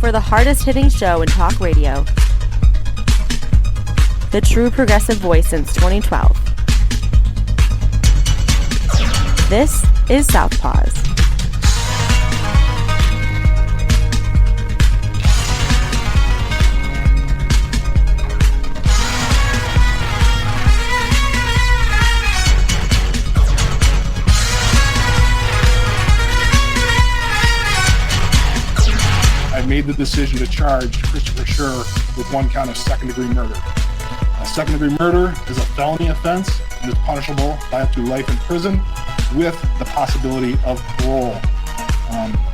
for the hardest-hitting show in talk radio. The true progressive voice since 2012. This is Southpaws. I made the decision to charge Christopher Schurr with one count of second-degree murder. Second-degree murder is a felony offense and is punishable by up to life in prison with the possibility of parole.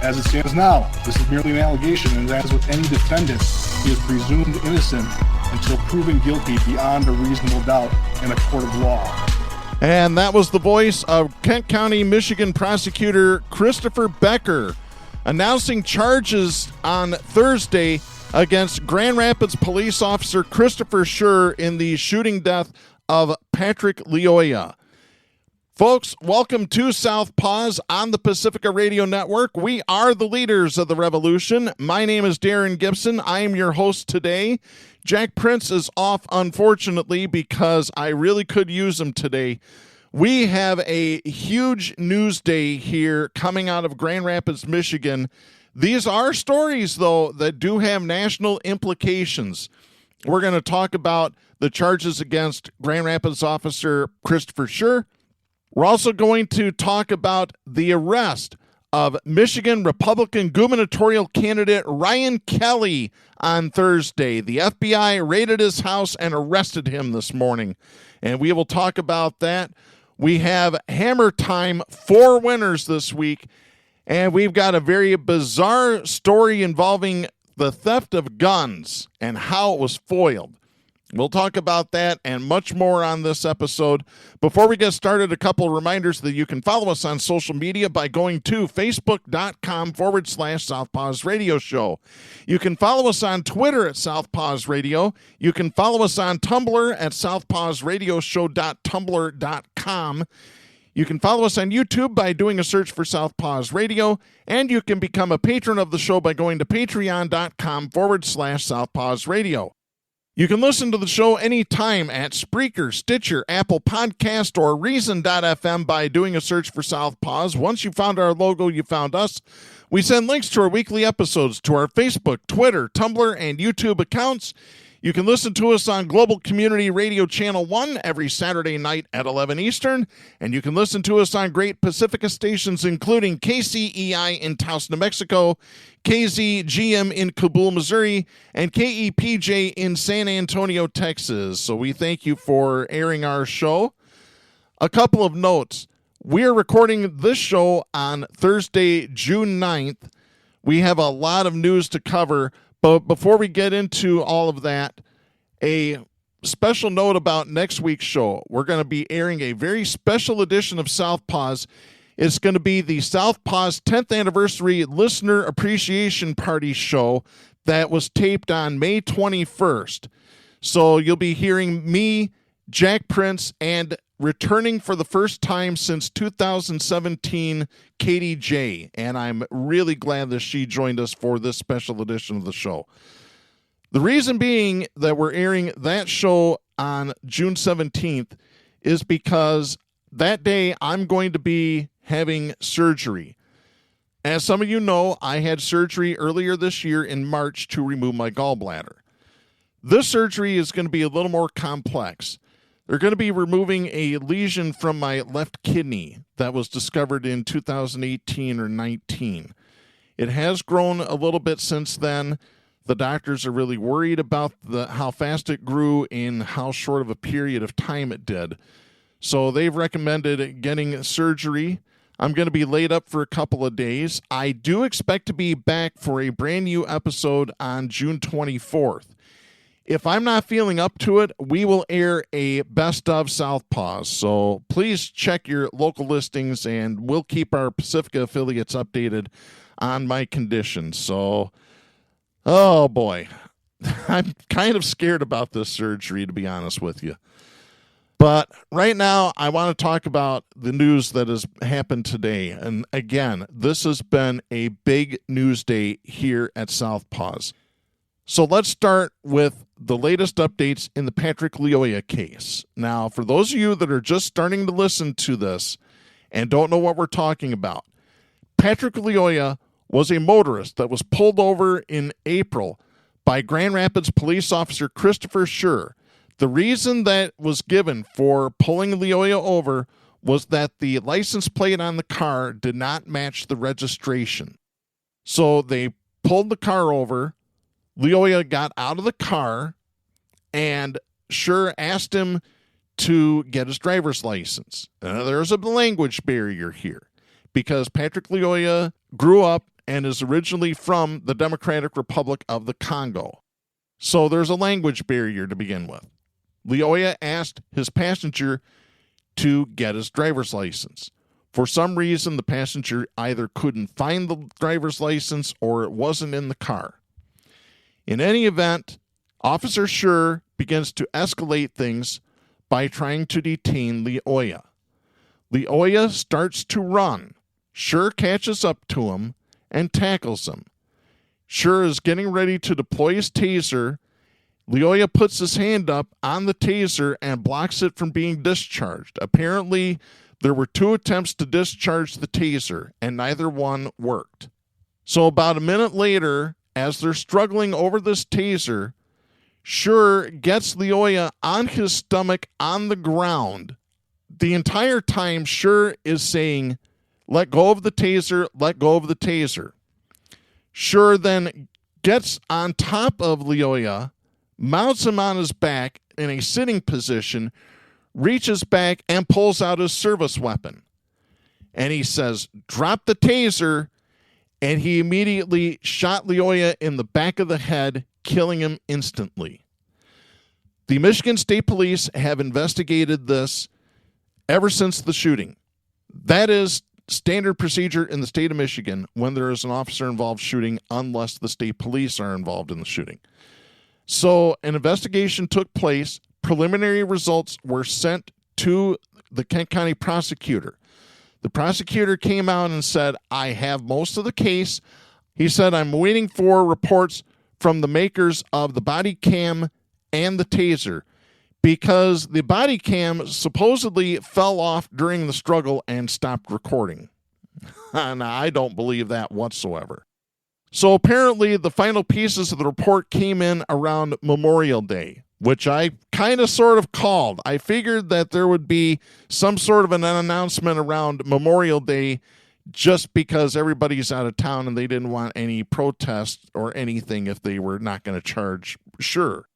As it stands now, this is merely an allegation, and as with any defendant, he is presumed innocent until proven guilty beyond a reasonable doubt in a court of law. And that was the voice of Kent County, Michigan Prosecutor Christopher Becker, announcing charges on Thursday against Grand Rapids police officer Christopher Schurr in the shooting death of Patrick Lyoya. Folks, welcome to Southpaws on the Pacifica Radio Network. We are the leaders of the revolution. My name is Darren Gibson. I am your host today. Jack Prince is off, unfortunately, because I really could use him today. We have a huge news day here coming out of Grand Rapids, Michigan. These are stories, though, that do have national implications. We're going to talk about the charges against Grand Rapids officer Christopher Schurr. We're also going to talk about the arrest of Michigan Republican gubernatorial candidate Ryan Kelley on Thursday. The FBI raided his house and arrested him this morning, and we will talk about that. We have Hammer Time, 4 winners this week, and we've got a very bizarre story involving the theft of guns and how it was foiled. We'll talk about that and much more on this episode. Before we get started, a couple of reminders that you can follow us on social media by going to facebook.com/Southpaws Radio Show. You can follow us on Twitter at Southpaws Radio. You can follow us on Tumblr at southpawsradioshow.tumblr.com. You can follow us on YouTube by doing a search for Southpaws Radio, and you can become a patron of the show by going to patreon.com/Southpaws Radio. You can listen to the show anytime at Spreaker, Stitcher, Apple Podcast, or Reason.fm by doing a search for Southpaws. Once you found our logo, you found us. We send links to our weekly episodes to our Facebook, Twitter, Tumblr, and YouTube accounts. You can listen to us on Global Community Radio Channel 1 every Saturday night at 11 Eastern, and you can listen to us on great Pacifica stations including KCEI in Taos, New Mexico, KZGM in Kabul, Missouri, and KEPJ in San Antonio, Texas. So we thank you for airing our show. A couple of notes. We are recording this show on Thursday, June 9th. We have a lot of news to cover. But before we get into all of that, a special note about next week's show. We're going to be airing a very special edition of Southpaws. It's going to be the Southpaws 10th Anniversary Listener Appreciation Party show that was taped on May 21st. So you'll be hearing me, Jack Prince, and returning for the first time since 2017, Katie J. And I'm really glad that she joined us for this special edition of the show. The reason being that we're airing that show on June 17th is because that day I'm going to be having surgery. As some of you know, I had surgery earlier this year in March to remove my gallbladder. This surgery is going to be a little more complex. They're going to be removing a lesion from my left kidney that was discovered in 2018 or 19. It has grown a little bit since then. The doctors are really worried about how fast it grew and how short of a period of time it did. So they've recommended getting surgery. I'm going to be laid up for a couple of days. I do expect to be back for a brand new episode on June 24th. If I'm not feeling up to it, we will air a best of Southpaws. So please check your local listings, and we'll keep our Pacifica affiliates updated on my condition. So, oh boy, I'm kind of scared about this surgery, to be honest with you. But right now, I want to talk about the news that has happened today. And again, this has been a big news day here at Southpaws. So let's start with the latest updates in the Patrick Lyoya case. Now, for those of you that are just starting to listen to this and don't know what we're talking about, Patrick Lyoya was a motorist that was pulled over in April by Grand Rapids police officer Christopher Schurr. The reason that was given for pulling Lyoya over was that the license plate on the car did not match the registration. So they pulled the car over. Lyoya got out of the car, and Schurr asked him to get his driver's license. There's a language barrier here because Patrick Lyoya grew up and is originally from the Democratic Republic of the Congo. So there's a language barrier to begin with. Lyoya asked his passenger to get his driver's license. For some reason, the passenger either couldn't find the driver's license or it wasn't in the car. In any event, Officer Schurr begins to escalate things by trying to detain Lyoya. Lyoya starts to run. Schurr catches up to him and tackles him. Schurr is getting ready to deploy his taser. Lyoya puts his hand up on the taser and blocks it from being discharged. Apparently, there were 2 attempts to discharge the taser, and neither one worked. So about a minute later, as they're struggling over this taser, Schurr gets Lyoya on his stomach on the ground. The entire time, Schurr is saying, "Let go of the taser, let go of the taser." Schurr then gets on top of Lyoya, mounts him on his back in a sitting position, reaches back and pulls out his service weapon. And he says, "Drop the taser." And he immediately shot Lyoya in the back of the head, killing him instantly. The Michigan State Police have investigated this ever since the shooting. That is standard procedure in the state of Michigan when there is an officer-involved shooting, unless the state police are involved in the shooting. So an investigation took place. Preliminary results were sent to the Kent County prosecutor. The prosecutor came out and said, "I have most of the case." He said, "I'm waiting for reports from the makers of the body cam and the taser because the body cam supposedly fell off during the struggle and stopped recording." Now, I don't believe that whatsoever. So apparently the final pieces of the report came in around Memorial Day, which I kind of sort of called. I figured that there would be some sort of an announcement around Memorial Day just because everybody's out of town and they didn't want any protests or anything if they were not going to charge Schurr.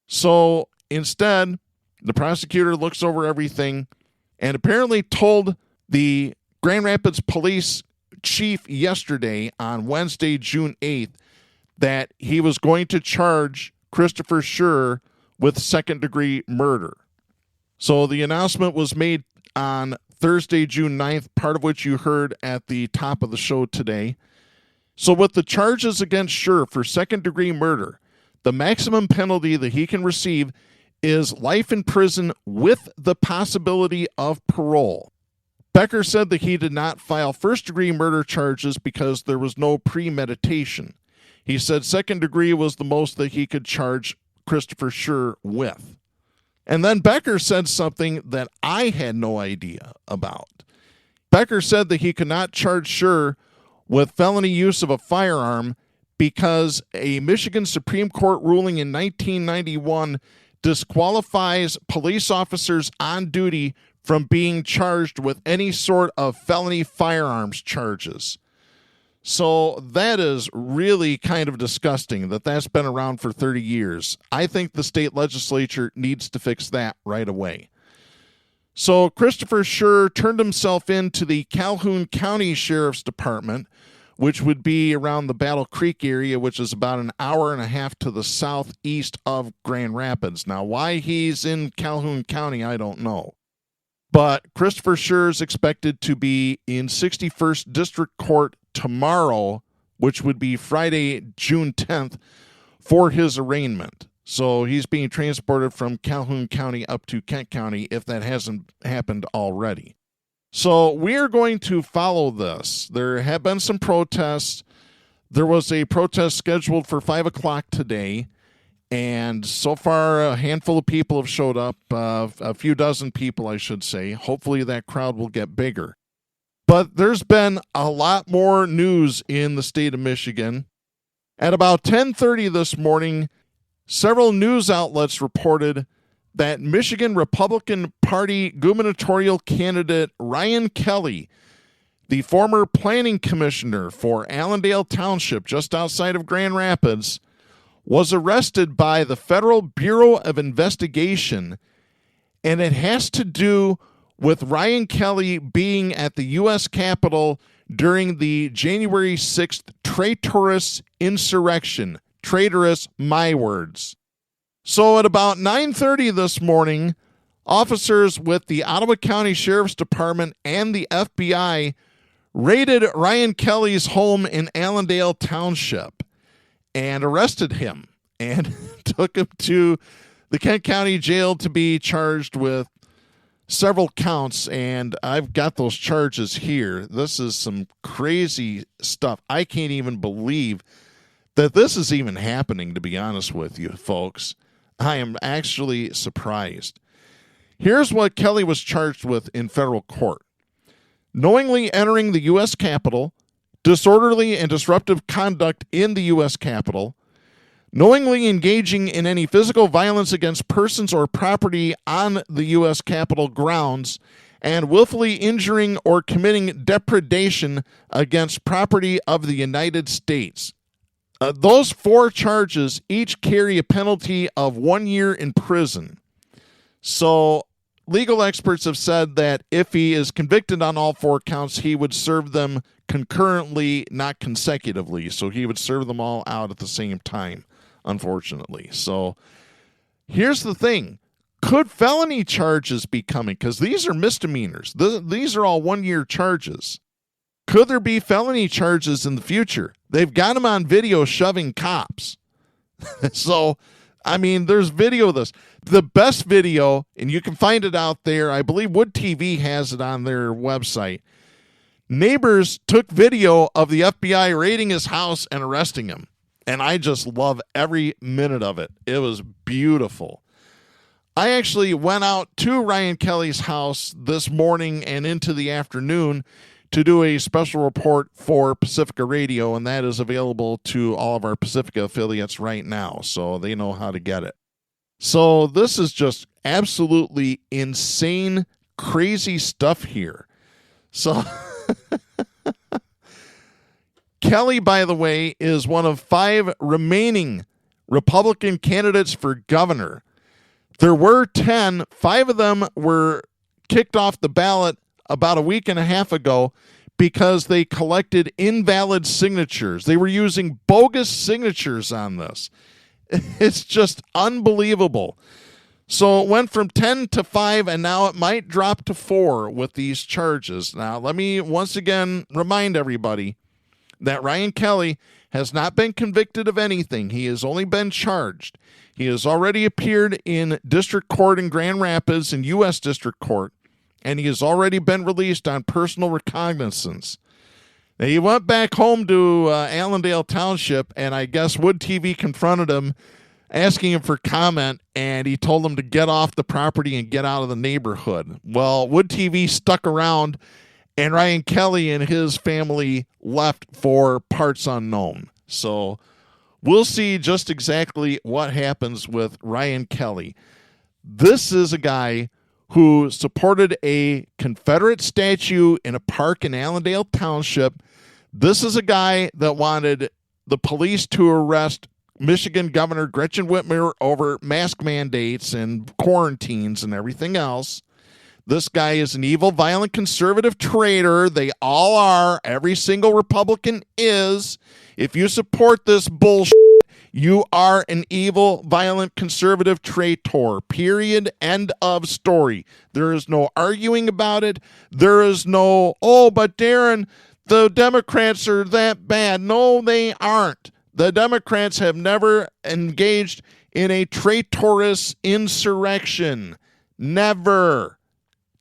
So instead, the prosecutor looks over everything and apparently told the Grand Rapids Police Chief yesterday on Wednesday, June 8th, that he was going to charge Christopher Schurr with second-degree murder. So the announcement was made on Thursday, June 9th, part of which you heard at the top of the show today. So with the charges against Schurr for second-degree murder, the maximum penalty that he can receive is life in prison with the possibility of parole. Becker said that he did not file first-degree murder charges because there was no premeditation. He said second degree was the most that he could charge Christopher Schurr with. And then Becker said something that I had no idea about. Becker said that he could not charge Schurr with felony use of a firearm because a Michigan Supreme Court ruling in 1991 disqualifies police officers on duty from being charged with any sort of felony firearms charges. So that is really kind of disgusting that that's been around for 30 years. I think the state legislature needs to fix that right away. So Christopher Schurr turned himself in to the Calhoun County Sheriff's Department, which would be around the Battle Creek area, which is about an hour and a half to the southeast of Grand Rapids. Now, why he's in Calhoun County, I don't know. But Christopher Schurr is expected to be in 61st District Court tomorrow, which would be Friday, June 10th, for his arraignment. So he's being transported from Calhoun County up to Kent County, if that hasn't happened already. So we are going to follow this. There have been some protests. There was a protest scheduled for 5 o'clock today, and so far a handful of people have showed up, a few dozen people, I should say. Hopefully that crowd will get bigger. But there's been a lot more news in the state of Michigan. At about 10:30 this morning, several news outlets reported that Michigan Republican Party gubernatorial candidate Ryan Kelley, the former planning commissioner for Allendale Township just outside of Grand Rapids, was arrested by the Federal Bureau of Investigation, and it has to do with Ryan Kelley being at the U.S. Capitol during the January 6th traitorous insurrection. Traitorous, my words. So at about 9:30 this morning, officers with the Ottawa County Sheriff's Department and the FBI raided Ryan Kelley's home in Allendale Township and arrested him and took him to the Kent County Jail to be charged with several counts, and I've got those charges here. This is some crazy stuff. I can't even believe that this is even happening, to be honest with you, folks. I am actually surprised. Here's what Kelley was charged with in federal court. Knowingly entering the U.S. Capitol, disorderly and disruptive conduct in the U.S. Capitol, knowingly engaging in any physical violence against persons or property on the U.S. Capitol grounds, and willfully injuring or committing depredation against property of the United States. Those four charges each carry a penalty of 1 year in prison. So legal experts have said that if he is convicted on all four counts, he would serve them concurrently, not consecutively. So he would serve them all out at the same time, unfortunately. So here's the thing. Could felony charges be coming? Because these are misdemeanors. These are all 1 year charges. Could there be felony charges in the future? They've got him on video shoving cops. So, I mean, there's video of this. The best video, and you can find it out there, I believe Wood TV has it on their website. Neighbors took video of the FBI raiding his house and arresting him. And I just love every minute of it. It was beautiful. I actually went out to Ryan Kelley's house this morning and into the afternoon to do a special report for Pacifica Radio, and that is available to all of our Pacifica affiliates right now, so they know how to get it. So this is just absolutely insane, crazy stuff here. So Kelley, by the way, is one of 5 remaining Republican candidates for governor. There were 10. 5 of them were kicked off the ballot about a week and a half ago because they collected invalid signatures. They were using bogus signatures on this. It's just unbelievable. So it went from 10 to 5, and now it might drop to 4 with these charges. Now, let me once again remind everybody that Ryan Kelley has not been convicted of anything. He has only been charged. He has already appeared in district court in Grand Rapids and U.S. District Court, and he has already been released on personal recognizance. Now, he went back home to Allendale Township, and I guess Wood TV confronted him, asking him for comment, and he told him to get off the property and get out of the neighborhood. Well, Wood TV stuck around, and Ryan Kelley and his family left for parts unknown. So we'll see just exactly what happens with Ryan Kelley. This is a guy who supported a Confederate statue in a park in Allendale Township. This is a guy that wanted the police to arrest Michigan Governor Gretchen Whitmer over mask mandates and quarantines and everything else. This guy is an evil, violent, conservative traitor. They all are. Every single Republican is. If you support this bullshit, you are an evil, violent, conservative traitor. Period. End of story. There is no arguing about it. There is no, oh, but Darren, the Democrats are that bad. No, they aren't. The Democrats have never engaged in a traitorous insurrection. Never.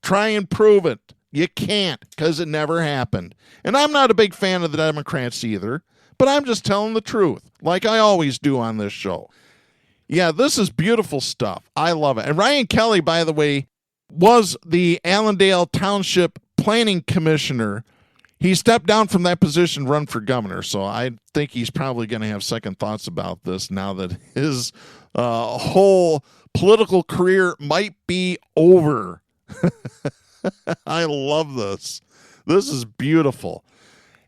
Try and prove it. You can't, because it never happened. And I'm not a big fan of the Democrats either, but I'm just telling the truth, like I always do on this show. Yeah, this is beautiful stuff. I love it. And Ryan Kelley, by the way, was the Allendale Township Planning Commissioner. He stepped down from that position, run for governor. So I think he's probably going to have second thoughts about this now that his whole political career might be over. I love this. This is beautiful.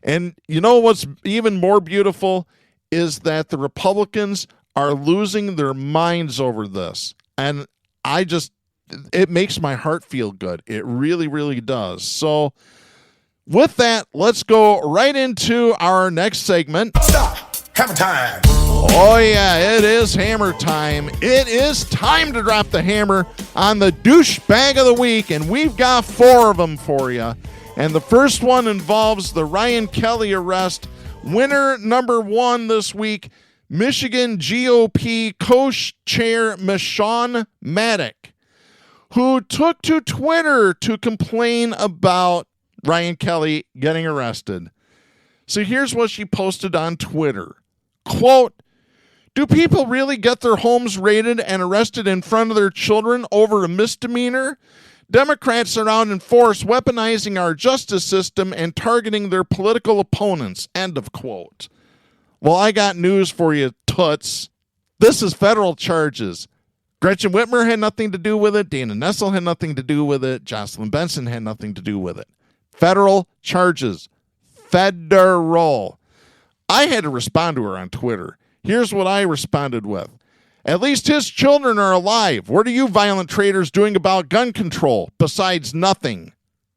And you know what's even more beautiful is that the Republicans are losing their minds over this. And it makes my heart feel good. It really, really does. So with that, let's go right into our next segment. Stop! Hammer time! Oh yeah, it is hammer time. It is time to drop the hammer on the douchebag of the week, and we've got 4 of them for you. And the first one involves the Ryan Kelley arrest. Winner number 1 this week, Michigan GOP co-chair Michonne Maddock, who took to Twitter to complain about Ryan Kelley getting arrested. So here's what she posted on Twitter. Quote, "Do people really get their homes raided and arrested in front of their children over a misdemeanor? Democrats are out in force weaponizing our justice system and targeting their political opponents." End of quote. Well, I got news for you, toots. This is federal charges. Gretchen Whitmer had nothing to do with it. Dana Nessel had nothing to do with it. Jocelyn Benson had nothing to do with it. Federal charges. Federal. I had to respond to her on Twitter. Here's what I responded with. "At least his children are alive. What are you violent traitors doing about gun control? Besides nothing."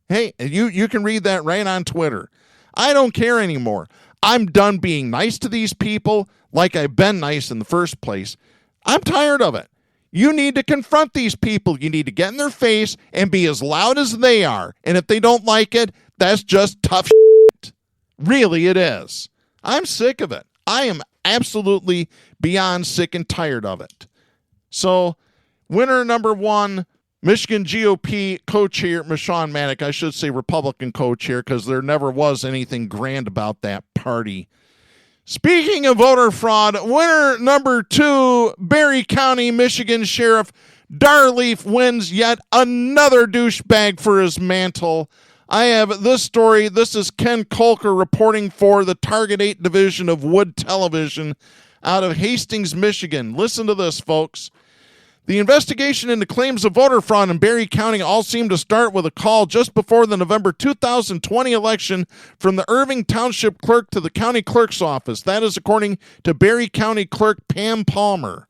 Hey, you can read that right on Twitter. I don't care anymore. I'm done being nice to these people like I've been nice in the first place. I'm tired of it. You need to confront these people. You need to get in their face and be as loud as they are. And if they don't like it, that's just tough shit. Really, it is. I'm sick of it. I am absolutely beyond sick and tired of it. So, winner number 1, Michigan GOP co-chair Michonne Maddock. I should say Republican co-chair because there never was anything grand about that party. Speaking of voter fraud, winner number 2, Berry County, Michigan Sheriff Darleaf wins yet another douchebag for his mantle. I have this story. This is Ken Kolker reporting for the Target 8 division of Wood Television out of Hastings, Michigan. Listen to this, folks. The investigation into claims of voter fraud in Berry County all seemed to start with a call just before the November 2020 election from the Irving Township Clerk to the county clerk's office. That is according to Berry County Clerk Pam Palmer.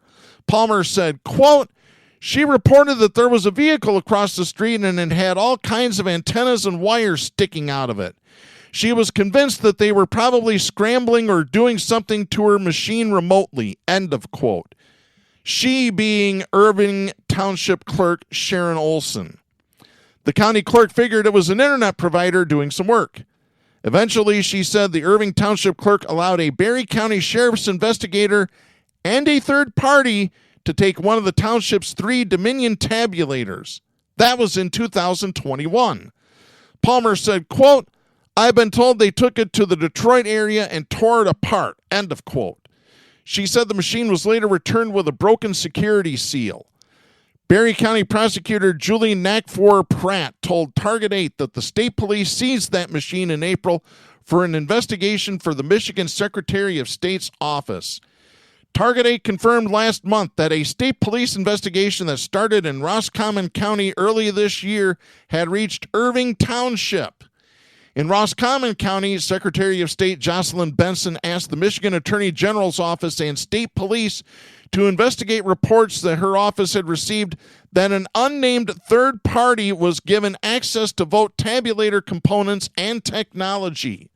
Palmer said, quote, "She reported that there was a vehicle across the street and it had all kinds of antennas and wires sticking out of it. She was convinced that they were probably scrambling or doing something to her machine remotely." End of quote. She being Irving Township Clerk Sharon Olson. The county clerk figured it was an internet provider doing some work. Eventually, she said the Irving Township Clerk allowed a Berry County Sheriff's investigator and a third party to take one of the township's 3 Dominion tabulators. That was in 2021. Palmer said, quote, "I've been told they took it to the Detroit area and tore it apart." End of quote. She said the machine was later returned with a broken security seal. Berry County Prosecutor Julie Nakfor Pratt told Target 8 that the state police seized that machine in April for an investigation for the Michigan Secretary of State's office. Target 8 confirmed last month that a state police investigation that started in Roscommon County early this year had reached Irving Township. In Roscommon County, Secretary of State Jocelyn Benson asked the Michigan Attorney General's office and state police to investigate reports that her office had received that an unnamed third party was given access to vote tabulator components and technology.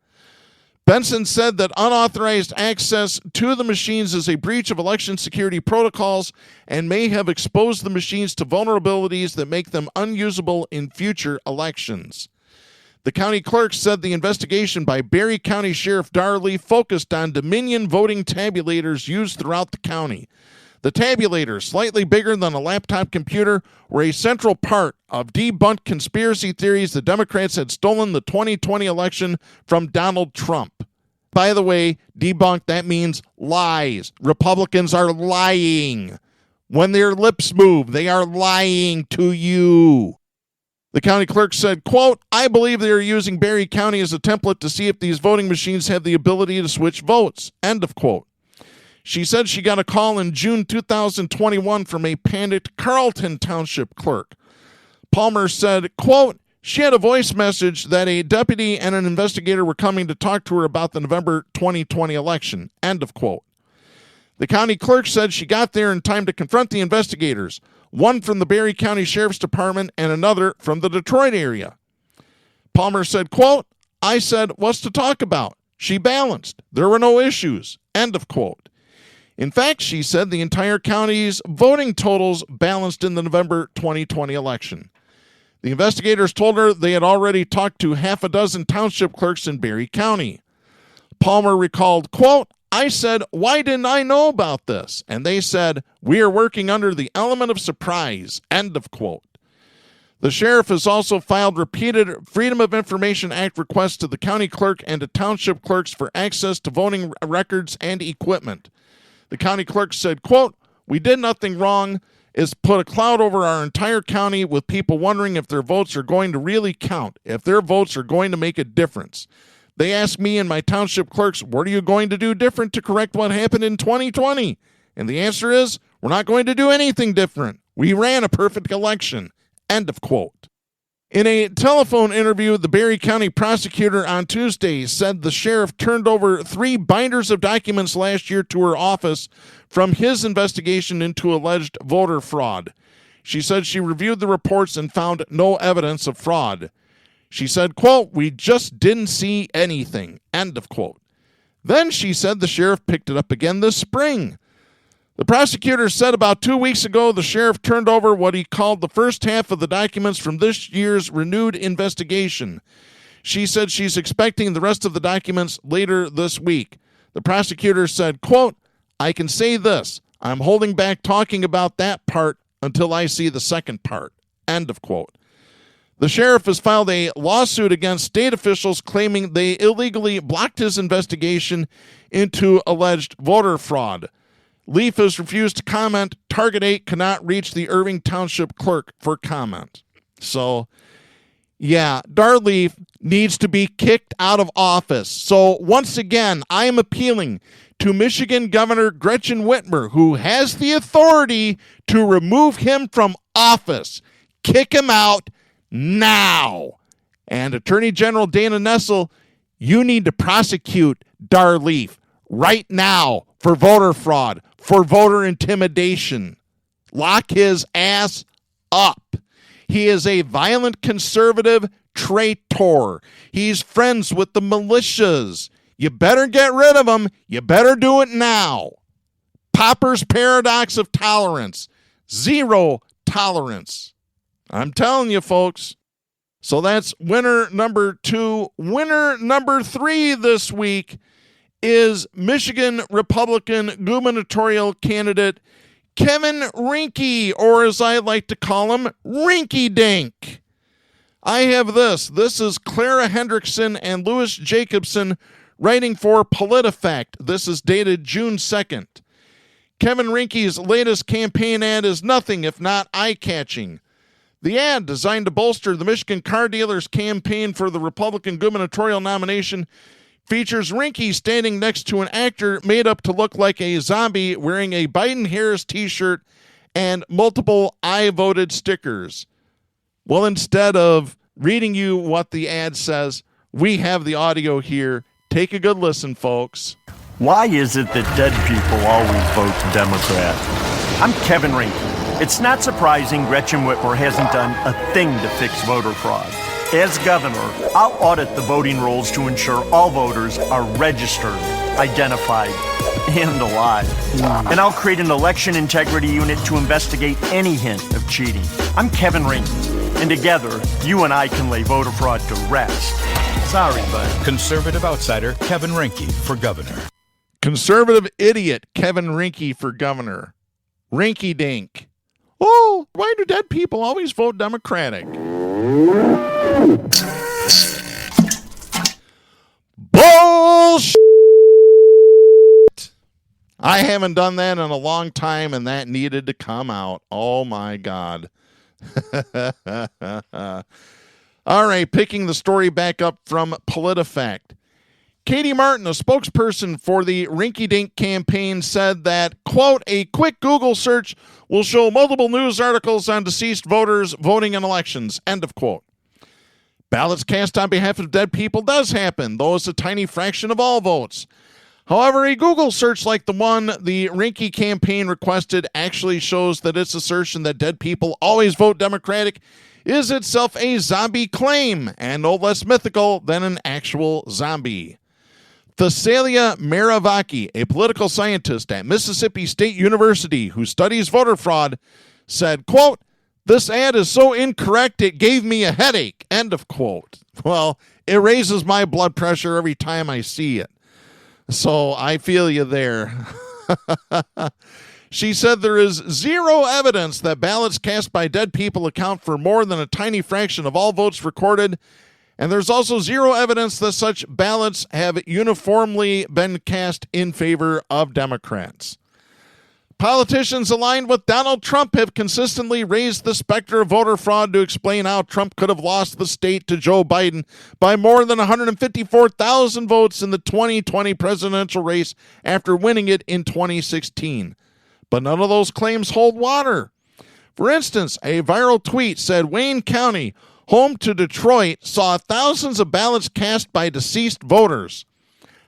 Benson said that unauthorized access to the machines is a breach of election security protocols and may have exposed the machines to vulnerabilities that make them unusable in future elections. The county clerk said the investigation by Berry County Sheriff Darleaf focused on Dominion voting tabulators used throughout the county. The tabulators, slightly bigger than a laptop computer, were a central part of debunked conspiracy theories the Democrats had stolen the 2020 election from Donald Trump. By the way, debunked, that means lies. Republicans are lying. When their lips move, they are lying to you. The county clerk said, quote, I believe they are using Berry County as a template to see if these voting machines have the ability to switch votes. End of quote. She said she got a call in June 2021 from a panicked Carlton Township clerk. Palmer said, quote, she had a voice message that a deputy and an investigator were coming to talk to her about the November 2020 election. End of quote. The county clerk said she got there in time to confront the investigators, one from the Berry County Sheriff's Department and another from the Detroit area. Palmer said, quote, I said, what's to talk about? She balanced. There were no issues. End of quote. In fact, she said the entire county's voting totals balanced in the November 2020 election. The investigators told her they had already talked to half a dozen township clerks in Berry County. Palmer recalled, quote, I said, why didn't I know about this? And they said, we are working under the element of surprise. End of quote. The sheriff has also filed repeated Freedom of Information Act requests to the county clerk and to township clerks for access to voting records and equipment. The county clerk said, quote, we did nothing wrong. It's put a cloud over our entire county with people wondering if their votes are going to really count, if their votes are going to make a difference. They asked me and my township clerks, what are you going to do different to correct what happened in 2020? And the answer is, we're not going to do anything different. We ran a perfect election. End of quote. In a telephone interview, the Berry County prosecutor on Tuesday said the sheriff turned over 3 binders of documents last year to her office from his investigation into alleged voter fraud. She said she reviewed the reports and found no evidence of fraud. She said, quote, we just didn't see anything, end of quote. Then she said the sheriff picked it up again this spring. The prosecutor said about 2 weeks ago the sheriff turned over what he called the first half of the documents from this year's renewed investigation. She said she's expecting the rest of the documents later this week. The prosecutor said, quote, I can say this, I'm holding back talking about that part until I see the second part, end of quote. The sheriff has filed a lawsuit against state officials claiming they illegally blocked his investigation into alleged voter fraud. Leaf has refused to comment. Target 8 cannot reach the Irving Township clerk for comment. So, yeah, Darleaf needs to be kicked out of office. So, once again, I am appealing to Michigan Governor Gretchen Whitmer, who has the authority to remove him from office. Kick him out now. And Attorney General Dana Nessel, you need to prosecute Darleaf right now for voter fraud, for voter intimidation. Lock his ass up. He is a violent conservative traitor. He's friends with the militias. You better get rid of him. You better do it now. Popper's paradox of tolerance. Zero tolerance. I'm telling you, folks. So that's winner number 2. Winner number 3 this week is Michigan Republican gubernatorial candidate Kevin Rinke, or as I like to call him, Rinky Dink. I have this. This is Clara Hendrickson and Louis Jacobson writing for PolitiFact. This is dated June 2nd. Kevin Rinke's latest campaign ad is nothing if not eye-catching. The ad, designed to bolster the Michigan car dealer's campaign for the Republican gubernatorial nomination, features Rinke standing next to an actor made up to look like a zombie wearing a Biden-Harris t-shirt and multiple I voted stickers. Well, instead of reading you what the ad says, we have the audio here. Take a good listen, folks. Why is it that dead people always vote Democrat? I'm Kevin Rinke. It's not surprising Gretchen Whitmer hasn't done a thing to fix voter fraud. As governor, I'll audit the voting rolls to ensure all voters are registered, identified, and alive. And I'll create an election integrity unit to investigate any hint of cheating. I'm Kevin Rinke, and together, you and I can lay voter fraud to rest. Sorry, bud. Conservative outsider Kevin Rinke for governor. Conservative idiot Kevin Rinke for governor. Rinky dink. Oh, why do dead people always vote Democratic? Bullshit! I haven't done that in a long time, and that needed to come out. Oh, my God. All right, picking the story back up from PolitiFact. Katie Martin, a spokesperson for the Rinky Dink campaign, said that, quote, a quick Google search will show multiple news articles on deceased voters voting in elections, end of quote. Ballots cast on behalf of dead people does happen, though it's a tiny fraction of all votes. However, a Google search like the one the Rinky campaign requested actually shows that its assertion that dead people always vote Democratic is itself a zombie claim, and no less mythical than an actual zombie. Thessalia Maravaki, a political scientist at Mississippi State University who studies voter fraud, said, quote, this ad is so incorrect it gave me a headache, end of quote. Well, it raises my blood pressure every time I see it. So I feel you there. She said there is zero evidence that ballots cast by dead people account for more than a tiny fraction of all votes recorded, and there's also zero evidence that such ballots have uniformly been cast in favor of Democrats. Politicians aligned with Donald Trump have consistently raised the specter of voter fraud to explain how Trump could have lost the state to Joe Biden by more than 154,000 votes in the 2020 presidential race after winning it in 2016. But none of those claims hold water. For instance, a viral tweet said Wayne County, home to Detroit, saw thousands of ballots cast by deceased voters.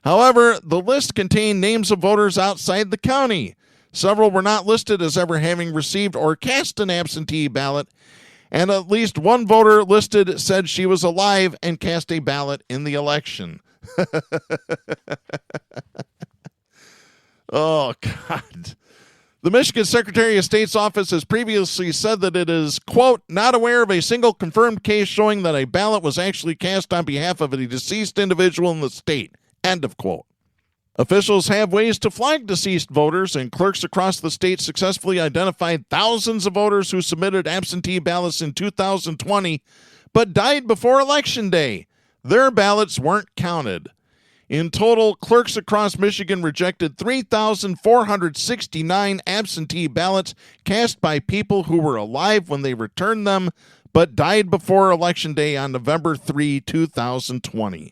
However, the list contained names of voters outside the county. Several were not listed as ever having received or cast an absentee ballot, and at least one voter listed said she was alive and cast a ballot in the election. Oh, God. The Michigan Secretary of State's office has previously said that it is, quote, not aware of a single confirmed case showing that a ballot was actually cast on behalf of a deceased individual in the state, end of quote. Officials have ways to flag deceased voters, and clerks across the state successfully identified thousands of voters who submitted absentee ballots in 2020 but died before Election Day. Their ballots weren't counted. In total, clerks across Michigan rejected 3,469 absentee ballots cast by people who were alive when they returned them but died before Election Day on November 3, 2020.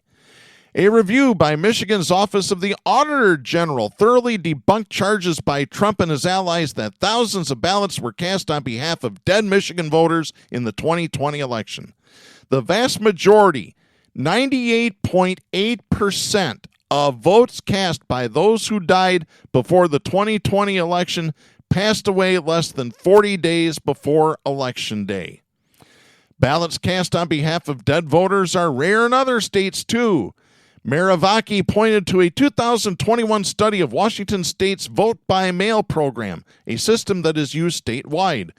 A review by Michigan's Office of the Auditor General thoroughly debunked charges by Trump and his allies that thousands of ballots were cast on behalf of dead Michigan voters in the 2020 election. The vast majority, 98.8% of votes cast by those who died before the 2020 election passed away less than 40 days before Election Day. Ballots cast on behalf of dead voters are rare in other states, too. Maravaki pointed to a 2021 study of Washington State's vote-by-mail program, a system that is used statewide.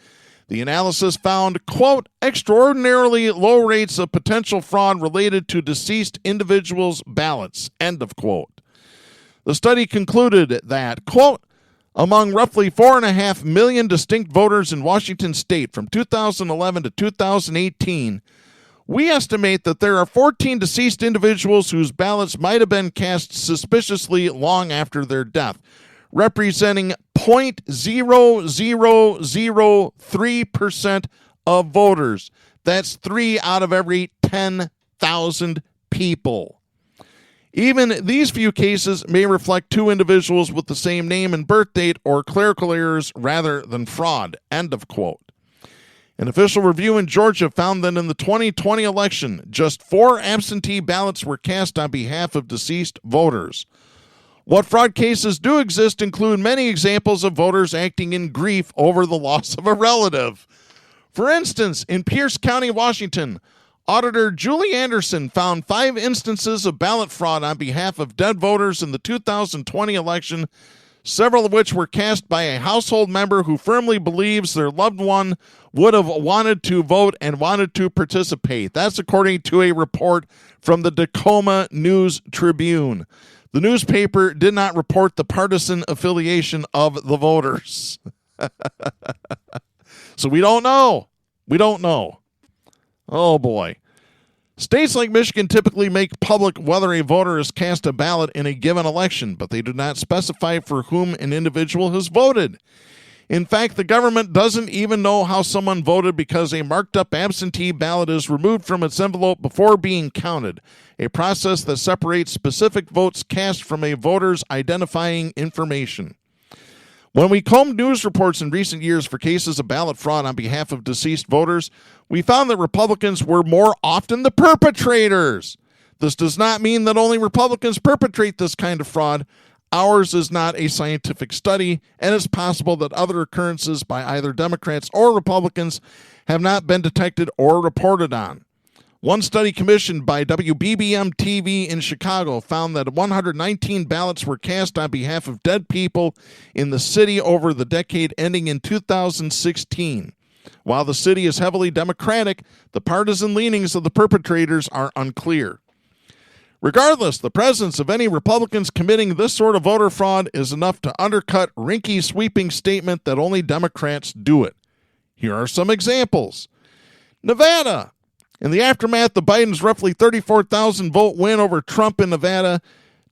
The analysis found, quote, extraordinarily low rates of potential fraud related to deceased individuals' ballots, end of quote. The study concluded that, quote, among roughly 4.5 million distinct voters in Washington State from 2011 to 2018, we estimate that there are 14 deceased individuals whose ballots might have been cast suspiciously long after their death, representing 0.0003% of voters. That's 3 out of every 10,000 people. Even these few cases may reflect 2 individuals with the same name and birth date or clerical errors rather than fraud, end of quote. An official review in Georgia found that in the 2020 election, just 4 absentee ballots were cast on behalf of deceased voters. What fraud cases do exist include many examples of voters acting in grief over the loss of a relative. For instance, in Pierce County, Washington, Auditor Julie Anderson found 5 instances of ballot fraud on behalf of dead voters in the 2020 election, several of which were cast by a household member who firmly believes their loved one would have wanted to vote and wanted to participate. That's according to a report from the Tacoma News Tribune. The newspaper did not report the partisan affiliation of the voters. So we don't know. We don't know. Oh, boy. States like Michigan typically make public whether a voter has cast a ballot in a given election, but they do not specify for whom an individual has voted. In fact, the government doesn't even know how someone voted because a marked-up absentee ballot is removed from its envelope before being counted, a process that separates specific votes cast from a voter's identifying information. When we combed news reports in recent years for cases of ballot fraud on behalf of deceased voters, we found that Republicans were more often the perpetrators. This does not mean that only Republicans perpetrate this kind of fraud. Ours is not a scientific study, and it's possible that other occurrences by either Democrats or Republicans have not been detected or reported on. One study commissioned by WBBM TV in Chicago found that 119 ballots were cast on behalf of dead people in the city over the decade ending in 2016. While the city is heavily Democratic, the partisan leanings of the perpetrators are unclear. Regardless, the presence of any Republicans committing this sort of voter fraud is enough to undercut Rinke's sweeping statement that only Democrats do it. Here are some examples. Nevada. In the aftermath of Biden's roughly 34,000 vote win over Trump in Nevada,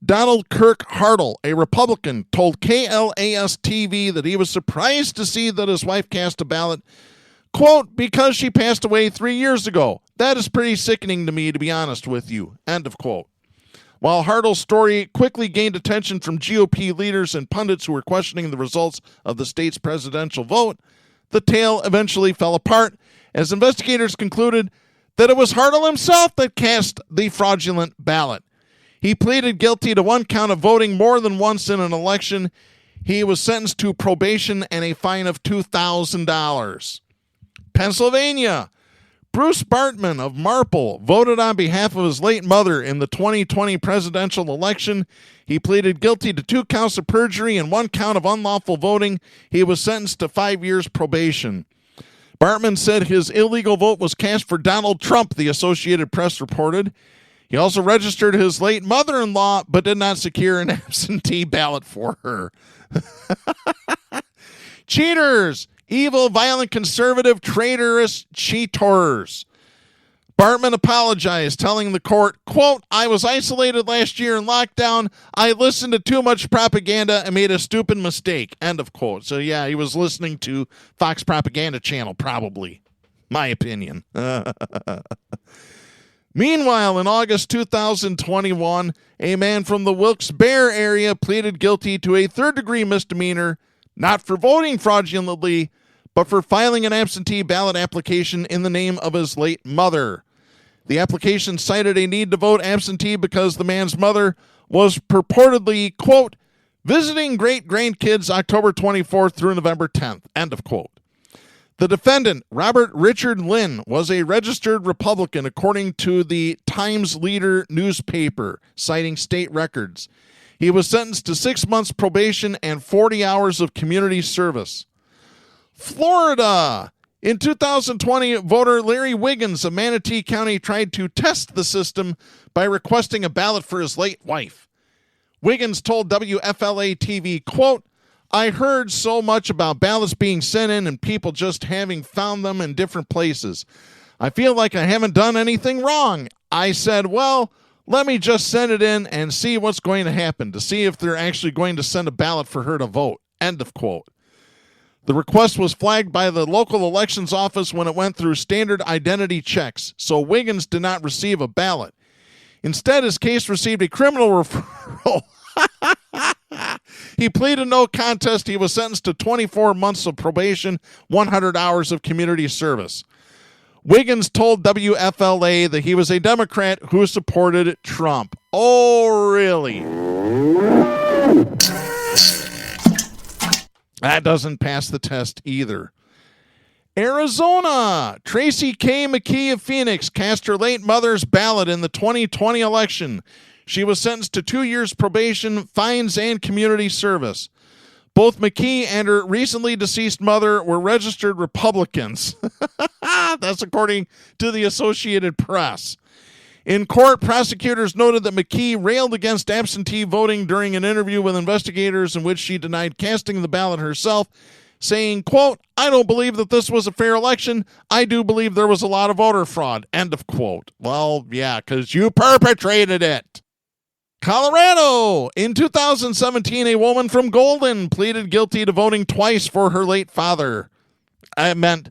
Donald Kirk Hartle, a Republican, told KLAS-TV that he was surprised to see that his wife cast a ballot, quote, because she passed away 3 years ago. That is pretty sickening to me, to be honest with you, end of quote. While Hartle's story quickly gained attention from GOP leaders and pundits who were questioning the results of the state's presidential vote, the tale eventually fell apart as investigators concluded that it was Hartle himself that cast the fraudulent ballot. He pleaded guilty to one count of voting more than once in an election. He was sentenced to probation and a fine of $2,000. Pennsylvania. Bruce Bartman of Marple voted on behalf of his late mother in the 2020 presidential election. He pleaded guilty to 2 counts of perjury and 1 count of unlawful voting. He was sentenced to 5 years probation. Bartman said his illegal vote was cast for Donald Trump, the Associated Press reported. He also registered his late mother-in-law, but did not secure an absentee ballot for her. Cheaters! Evil, violent, conservative, traitorous cheaters. Bartman apologized, telling the court, quote, I was isolated last year in lockdown. I listened to too much propaganda and made a stupid mistake, end of quote. So, yeah, he was listening to Fox Propaganda Channel, probably. My opinion. Meanwhile, in August 2021, a man from the Wilkes-Barre area pleaded guilty to a third-degree misdemeanor, not for voting fraudulently, but for filing an absentee ballot application in the name of his late mother. The application cited a need to vote absentee because the man's mother was purportedly, quote, visiting great-grandkids October 24th through November 10th, end of quote. The defendant, Robert Richard Lynn, was a registered Republican, according to the Times Leader newspaper, citing state records. He was sentenced to 6 months probation and 40 hours of community service. Florida. In 2020, voter Larry Wiggins of Manatee County tried to test the system by requesting a ballot for his late wife. Wiggins told WFLA-TV, quote, I heard so much about ballots being sent in and people just having found them in different places. I feel like I haven't done anything wrong. I said, well, let me just send it in and see what's going to happen, to see if they're actually going to send a ballot for her to vote, end of quote. The request was flagged by the local elections office when it went through standard identity checks, so Wiggins did not receive a ballot. Instead, his case received a criminal referral. He pleaded no contest. He was sentenced to 24 months of probation, 100 hours of community service. Wiggins told WFLA that he was a Democrat who supported Trump. Oh, really? That doesn't pass the test either. Arizona. Tracy K. McKee of Phoenix cast her late mother's ballot in the 2020 election. She was sentenced to 2 years probation, fines, and community service. Both McKee and her recently deceased mother were registered Republicans. That's according to the Associated Press. In court, prosecutors noted that McKee railed against absentee voting during an interview with investigators in which she denied casting the ballot herself, saying, quote, I don't believe that this was a fair election. I do believe there was a lot of voter fraud, end of quote. Well, yeah, because you perpetrated it. Colorado. In 2017, a woman from Golden pleaded guilty to voting twice for her late father. I meant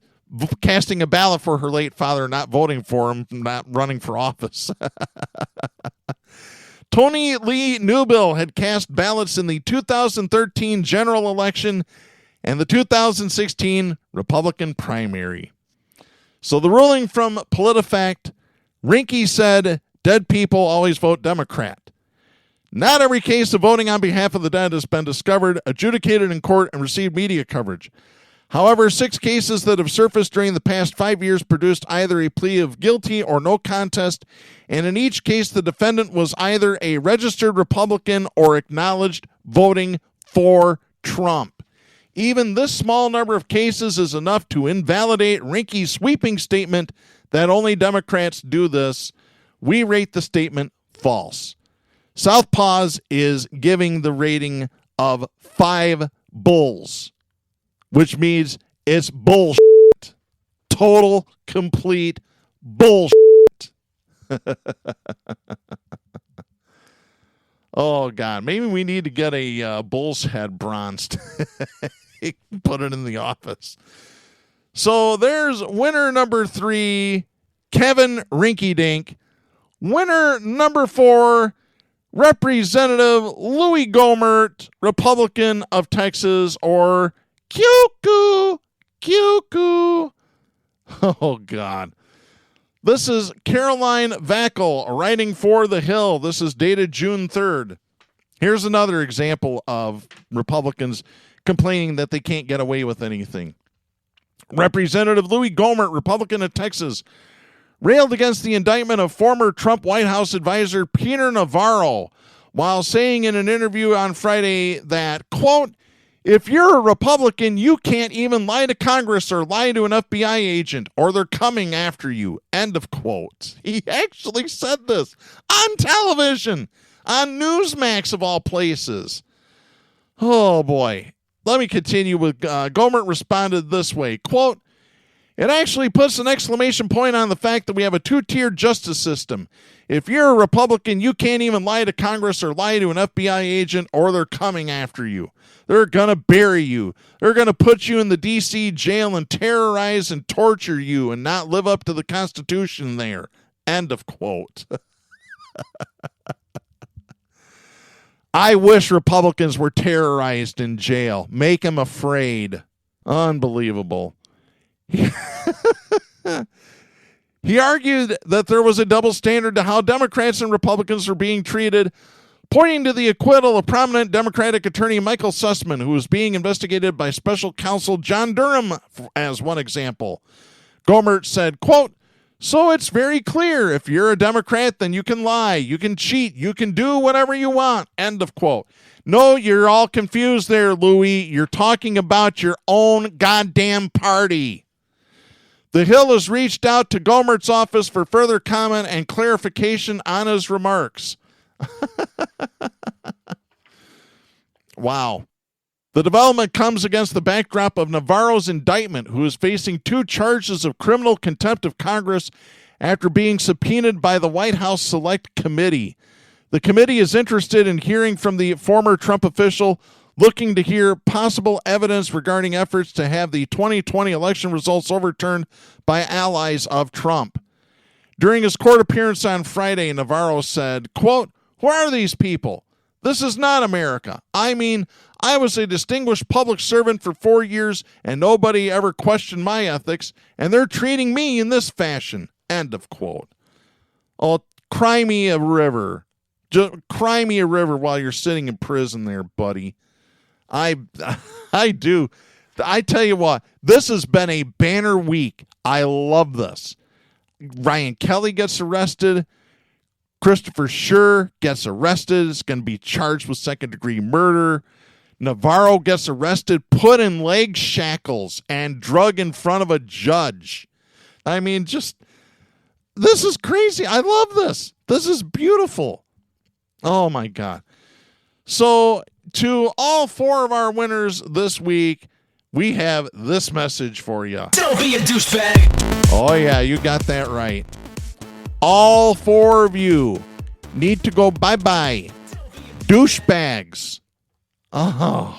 casting a ballot for her late father, not voting for him, not running for office. Tony Lee Newbill had cast ballots in the 2013 general election and the 2016 Republican primary. So the ruling from PolitiFact, Rinke said, dead people always vote Democrat. Not every case of voting on behalf of the dead has been discovered, adjudicated in court, and received media coverage. However, 6 cases that have surfaced during the past 5 years produced either a plea of guilty or no contest, and in each case the defendant was either a registered Republican or acknowledged voting for Trump. Even this small number of cases is enough to invalidate Rinke's sweeping statement that only Democrats do this. We rate the statement false. Southpaws is giving the rating of 5 bulls, which means it's bullshit. Total, complete bullshit. Oh, God. Maybe we need to get a bull's head bronzed. Put it in the office. So there's winner number 3, Kevin Rinky-Dink. Winner number 4, Representative Louis Gohmert, Republican of Texas, or Cuckoo. Oh, God. This is Caroline Vackel writing for The Hill. This is dated June 3rd. Here's another example of Republicans complaining that they can't get away with anything. Representative Louis Gohmert, Republican of Texas, railed against the indictment of former Trump White House advisor Peter Navarro while saying in an interview on Friday that, quote, if you're a Republican, you can't even lie to Congress or lie to an FBI agent or they're coming after you, end of quote. He actually said this on television, on Newsmax of all places. Oh, boy. Let me continue with Gohmert responded this way, quote, it actually puts an exclamation point on the fact that we have a 2-tiered justice system. If you're a Republican, you can't even lie to Congress or lie to an FBI agent or they're coming after you. They're going to bury you. They're going to put you in the D.C. jail and terrorize and torture you and not live up to the Constitution there. End of quote. I wish Republicans were terrorized in jail. Make them afraid. Unbelievable. He argued that there was a double standard to how Democrats and Republicans are being treated, pointing to the acquittal of prominent Democratic attorney Michael Sussman, who was being investigated by special counsel John Durham, as one example. Gohmert said, quote, so it's very clear if you're a Democrat, then you can lie, you can cheat, you can do whatever you want, end of quote. No, you're all confused there, Louis. You're talking about your own goddamn party. The Hill has reached out to Gohmert's office for further comment and clarification on his remarks. Wow. The development comes against the backdrop of Navarro's indictment, who is facing 2 charges of criminal contempt of Congress after being subpoenaed by the White House Select Committee. The committee is interested in hearing from the former Trump official, looking to hear possible evidence regarding efforts to have the 2020 election results overturned by allies of Trump. During his court appearance on Friday, Navarro said, quote, who are these people? This is not America. I mean, I was a distinguished public servant for 4 years and nobody ever questioned my ethics, and they're treating me in this fashion, end of quote. Oh, cry me a river. Just cry me a river while you're sitting in prison there, buddy. I do. I tell you what, this has been a banner week. I love this. Ryan Kelley gets arrested. Christopher Schurr gets arrested. Is going to be charged with second-degree murder. Navarro gets arrested, put in leg shackles, and drug in front of a judge. I mean, just, this is crazy. I love this. This is beautiful. Oh, my God. So, to all 4 of our winners this week, we have this message for you. Don't be a douchebag. Oh, yeah, you got that right. All four of you need to go bye-bye. Douchebags. Uh-huh.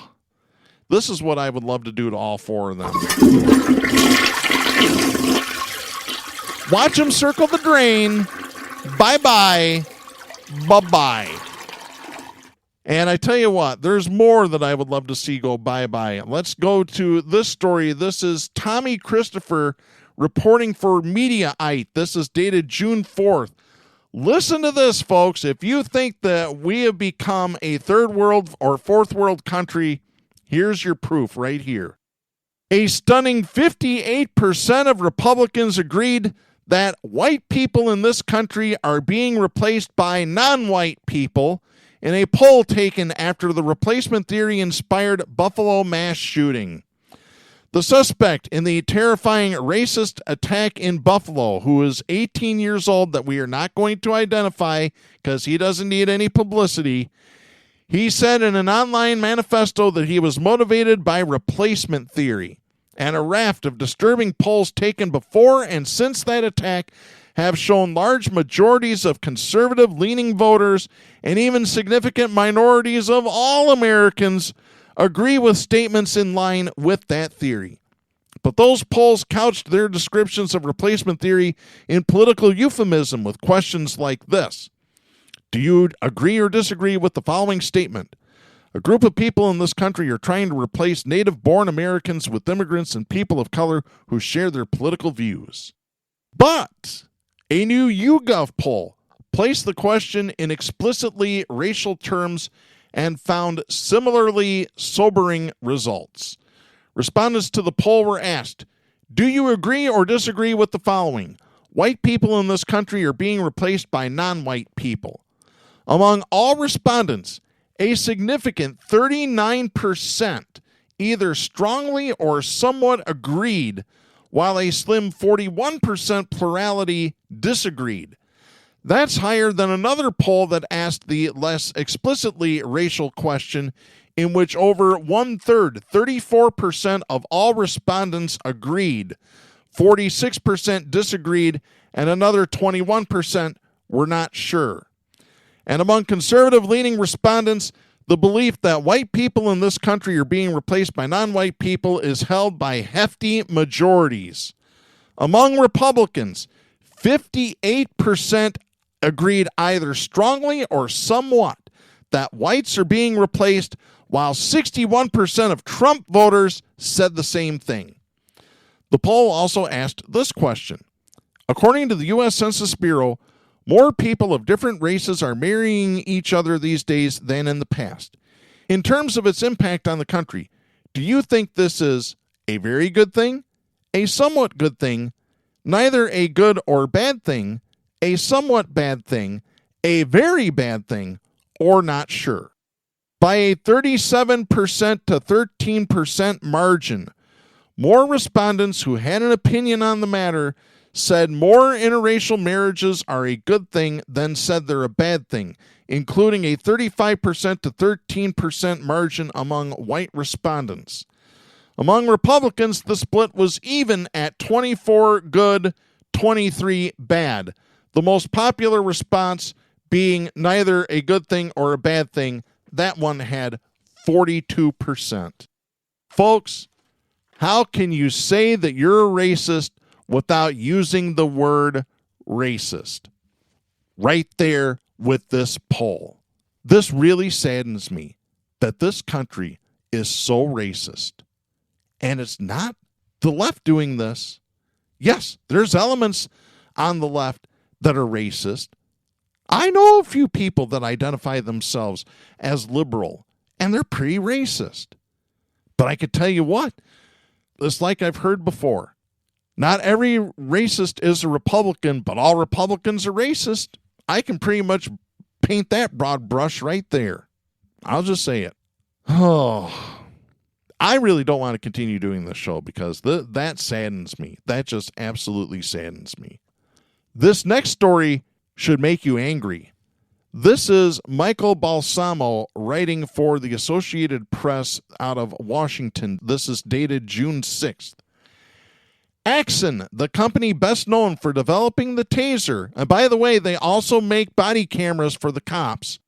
This is what I would love to do to all four of them. Watch them circle the drain. Bye-bye. Bye-bye. And I tell you what, there's more that I would love to see go bye-bye. Let's go to this story. This is Tommy Christopher reporting for Mediaite. This is dated June 4th. Listen to this, folks. If you think that we have become a third world or fourth world country, here's your proof right here. A stunning 58% of Republicans agreed that white people in this country are being replaced by non-white people in a poll taken after the replacement theory-inspired Buffalo mass shooting. The suspect in the terrifying racist attack in Buffalo, who is 18 years old that we are not going to identify because he doesn't need any publicity, he said in an online manifesto that he was motivated by replacement theory, and a raft of disturbing polls taken before and since that attack have shown large majorities of conservative-leaning voters and even significant minorities of all Americans agree with statements in line with that theory. But those polls couched their descriptions of replacement theory in political euphemism with questions like this. Do you agree or disagree with the following statement? A group of people in this country are trying to replace native-born Americans with immigrants and people of color who share their political views. But a new YouGov poll placed the question in explicitly racial terms and found similarly sobering results. Respondents to the poll were asked, do you agree or disagree with the following? White people in this country are being replaced by non-white people. Among all respondents, a significant 39% either strongly or somewhat agreed, while a slim 41% plurality disagreed. That's higher than another poll that asked the less explicitly racial question, in which over one-third, 34% of all respondents agreed, 46% disagreed, and another 21% were not sure. And among conservative-leaning respondents, the belief that white people in this country are being replaced by non-white people is held by hefty majorities. Among Republicans, 58% agreed either strongly or somewhat that whites are being replaced, while 61% of Trump voters said the same thing. The poll also asked this question. According to the U.S. Census Bureau, more people of different races are marrying each other these days than in the past. In terms of its impact on the country, do you think this is a very good thing, a somewhat good thing, neither a good or bad thing, a somewhat bad thing, a very bad thing, or not sure? By a 37% to 13% margin, more respondents who had an opinion on the matter said more interracial marriages are a good thing than said they're a bad thing, including a 35% to 13% margin among white respondents. Among Republicans, the split was even at 24 good, 23 bad, the most popular response being neither a good thing or a bad thing. That one had 42%. Folks, how can you say that you're a racist without using the word racist? Right there with this poll. This really saddens me that this country is so racist. And it's not the left doing this. Yes, there's elements on the left that are racist. I know a few people that identify themselves as liberal, and they're pretty racist. But I could tell you what, it's like I've heard before. Not every racist is a Republican, but all Republicans are racist. I can pretty much paint that broad brush right there. I'll just say it. Oh, I really don't want to continue doing this show because that saddens me. That just absolutely saddens me. This next story should make you angry. This is Michael Balsamo writing for the Associated Press out of Washington. This is dated June 6th. Axon, the company best known for developing the taser, and by the way, they also make body cameras for the cops.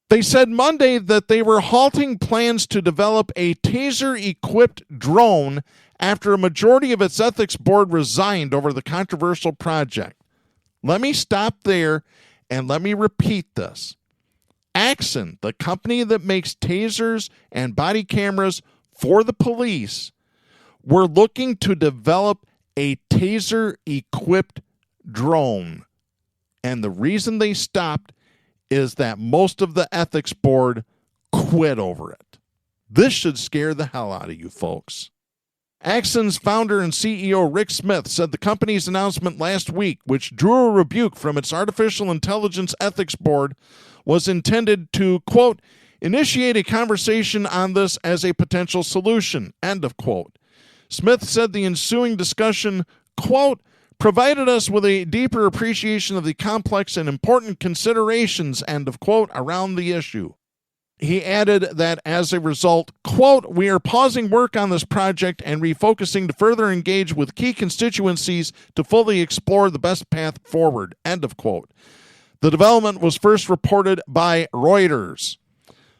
They said Monday that they were halting plans to develop a taser-equipped drone after a majority of its ethics board resigned over the controversial project. Let me stop there and let me repeat this. Axon, the company that makes tasers and body cameras for the police, were looking to develop a taser-equipped drone. And the reason they stopped is that most of the ethics board quit over it. This should scare the hell out of you folks. Axon's founder and CEO Rick Smith said the company's announcement last week, which drew a rebuke from its artificial intelligence ethics board, was intended to, quote, initiate a conversation on this as a potential solution, end of quote. Smith said the ensuing discussion, quote, provided us with a deeper appreciation of the complex and important considerations, end of quote, around the issue. He added that as a result, quote, we are pausing work on this project and refocusing to further engage with key constituencies to fully explore the best path forward, end of quote. The development was first reported by Reuters.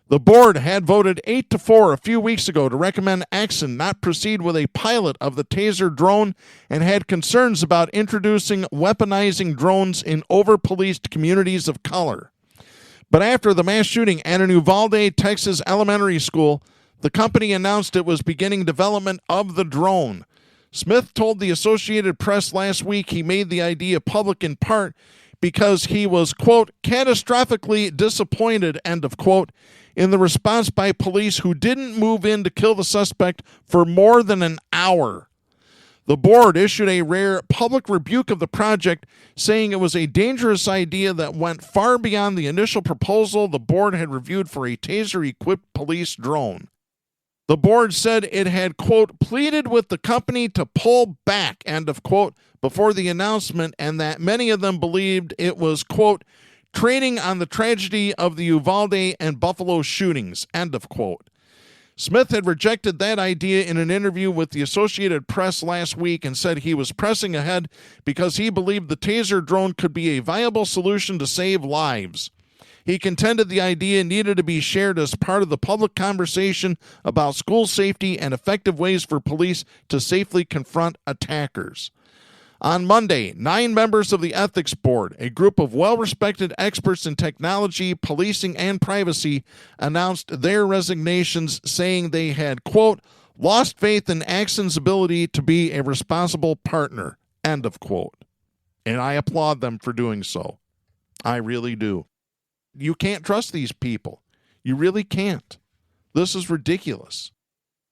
The board had voted 8-4 a few weeks ago to recommend Axon not proceed with a pilot of the taser drone and had concerns about introducing weaponizing drones in over-policed communities of color. But after the mass shooting at an Uvalde, Texas elementary school, the company announced it was beginning development of the drone. Smith told the Associated Press last week he made the idea public in part because he was, quote, catastrophically disappointed, end of quote, in the response by police who didn't move in to kill the suspect for more than an hour. The board issued a rare public rebuke of the project, saying it was a dangerous idea that went far beyond the initial proposal the board had reviewed for a taser-equipped police drone. The board said it had, quote, pleaded with the company to pull back, end of quote, before the announcement, and that many of them believed it was, quote, trading on the tragedy of the Uvalde and Buffalo shootings, end of quote. Smith had rejected that idea in an interview with the Associated Press last week and said he was pressing ahead because he believed the taser drone could be a viable solution to save lives. He contended the idea needed to be shared as part of the public conversation about school safety and effective ways for police to safely confront attackers. On Monday, 9 members of the Ethics Board, a group of well-respected experts in technology, policing, and privacy, announced their resignations, saying they had, quote, lost faith in Axon's ability to be a responsible partner, end of quote. And I applaud them for doing so. I really do. You can't trust these people. You really can't. This is ridiculous.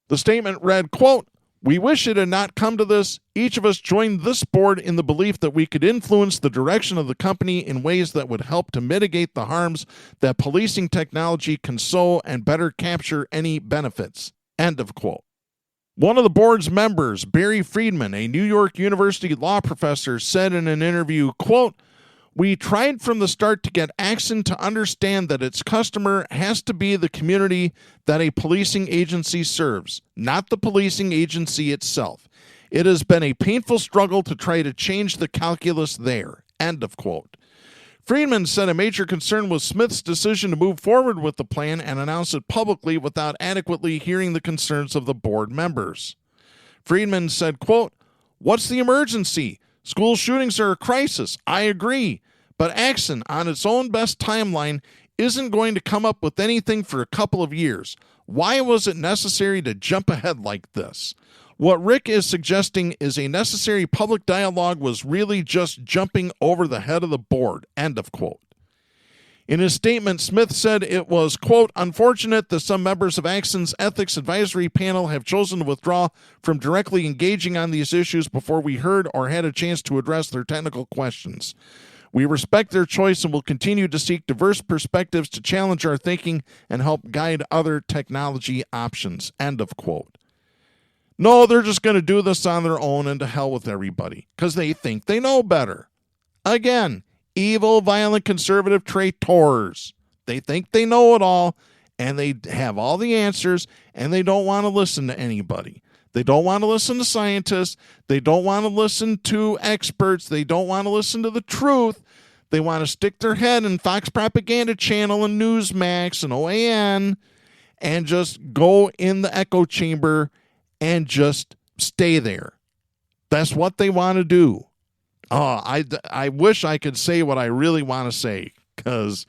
The statement read, quote, we wish it had not come to this. Each of us joined this board in the belief that we could influence the direction of the company in ways that would help to mitigate the harms that policing technology can sow and better capture any benefits. End of quote. One of the board's members, Barry Friedman, a New York University law professor, said in an interview, quote, we tried from the start to get Axon to understand that its customer has to be the community that a policing agency serves, not the policing agency itself. It has been a painful struggle to try to change the calculus there. End of quote. Friedman said a major concern was Smith's decision to move forward with the plan and announce it publicly without adequately hearing the concerns of the board members. Friedman said, quote, what's the emergency? School shootings are a crisis. I agree. But Axon, on its own best timeline, isn't going to come up with anything for a couple of years. Why was it necessary to jump ahead like this? What Rick is suggesting is a necessary public dialogue was really just jumping over the head of the board. End of quote. In his statement, Smith said it was, quote, unfortunate that some members of Axon's ethics advisory panel have chosen to withdraw from directly engaging on these issues before we heard or had a chance to address their technical questions. We respect their choice and will continue to seek diverse perspectives to challenge our thinking and help guide other technology options. End of quote. No, they're just going to do this on their own and to hell with everybody because they think they know better. Again, evil, violent, conservative traitors. They think they know it all, and they have all the answers, and they don't want to listen to anybody. They don't want to listen to scientists. They don't want to listen to experts. They don't want to listen to the truth. They want to stick their head in Fox Propaganda Channel and Newsmax and OAN and just go in the echo chamber and just stay there. That's what they want to do. Oh, I wish I could say what I really want to say, because